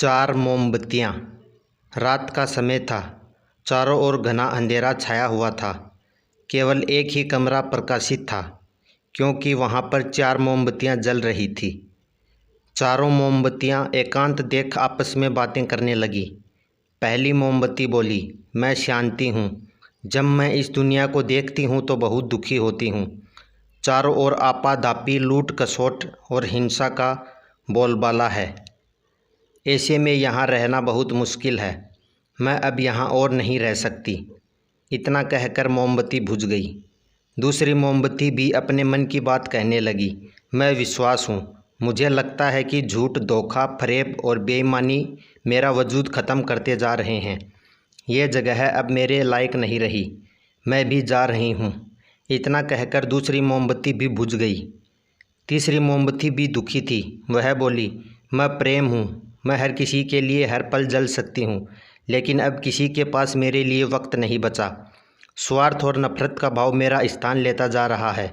चार मोमबत्तियाँ। रात का समय था। चारों ओर घना अंधेरा छाया हुआ था। केवल एक ही कमरा प्रकाशित था, क्योंकि वहाँ पर चार मोमबत्तियाँ जल रही थी। चारों मोमबत्तियाँ एकांत देख आपस में बातें करने लगी। पहली मोमबत्ती बोली, मैं शांति हूँ। जब मैं इस दुनिया को देखती हूँ तो बहुत दुखी होती हूँ। चारों ओर आपाधापी, लूट खसोट और हिंसा का बोलबाला है। ऐसे में यहाँ रहना बहुत मुश्किल है। मैं अब यहाँ और नहीं रह सकती। इतना कहकर मोमबत्ती बुझ गई। दूसरी मोमबत्ती भी अपने मन की बात कहने लगी। मैं विश्वास हूँ। मुझे लगता है कि झूठ, धोखा, फरेब और बेईमानी मेरा वजूद ख़त्म करते जा रहे हैं। ये जगह अब मेरे लायक नहीं रही। मैं भी जा रही हूँ। इतना कहकर दूसरी मोमबत्ती भी बुझ गई। तीसरी मोमबत्ती भी दुखी थी। वह बोली, मैं प्रेम हूँ। मैं हर किसी के लिए हर पल जल सकती हूँ, लेकिन अब किसी के पास मेरे लिए वक्त नहीं बचा। स्वार्थ और नफरत का भाव मेरा स्थान लेता जा रहा है।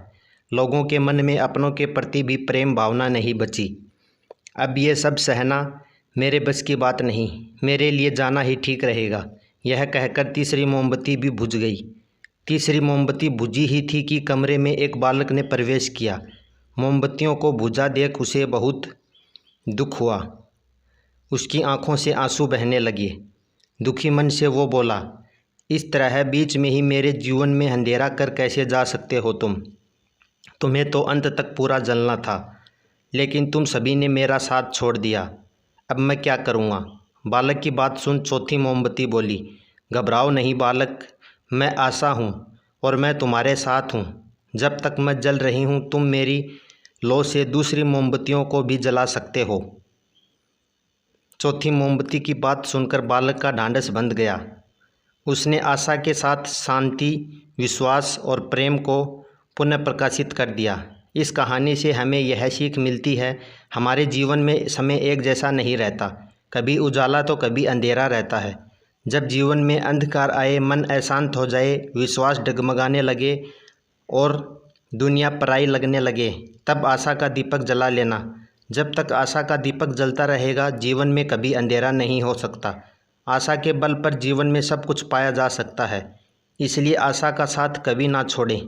लोगों के मन में अपनों के प्रति भी प्रेम भावना नहीं बची। अब ये सब सहना मेरे बस की बात नहीं। मेरे लिए जाना ही ठीक रहेगा। यह कहकर तीसरी मोमबत्ती भी बुझ गई। तीसरी मोमबत्ती बुझी ही थी कि कमरे में एक बालक ने प्रवेश किया। मोमबत्तियों को बुझा देख उसे बहुत दुख हुआ। उसकी आंखों से आंसू बहने लगे। दुखी मन से वो बोला, इस तरह बीच में ही मेरे जीवन में अंधेरा कर कैसे जा सकते हो तुम? तुम्हें तो अंत तक पूरा जलना था, लेकिन तुम सभी ने मेरा साथ छोड़ दिया। अब मैं क्या करूँगा? बालक की बात सुन चौथी मोमबत्ती बोली, घबराओ नहीं बालक, मैं आशा हूँ और मैं तुम्हारे साथ हूँ। जब तक मैं जल रही हूँ तुम मेरी लौ से दूसरी मोमबत्तियों को भी जला सकते हो। चौथी मोमबत्ती की बात सुनकर बालक का ढांढस बंध गया। उसने आशा के साथ शांति, विश्वास और प्रेम को पुनः प्रकाशित कर दिया। इस कहानी से हमें यह सीख मिलती है, हमारे जीवन में समय एक जैसा नहीं रहता। कभी उजाला तो कभी अंधेरा रहता है। जब जीवन में अंधकार आए, मन अशांत हो जाए, विश्वास डगमगाने लगे और दुनिया पराई लगने लगे, तब आशा का दीपक जला लेना। जब तक आशा का दीपक जलता रहेगा, जीवन में कभी अंधेरा नहीं हो सकता। आशा के बल पर जीवन में सब कुछ पाया जा सकता है। इसलिए आशा का साथ कभी ना छोड़ें।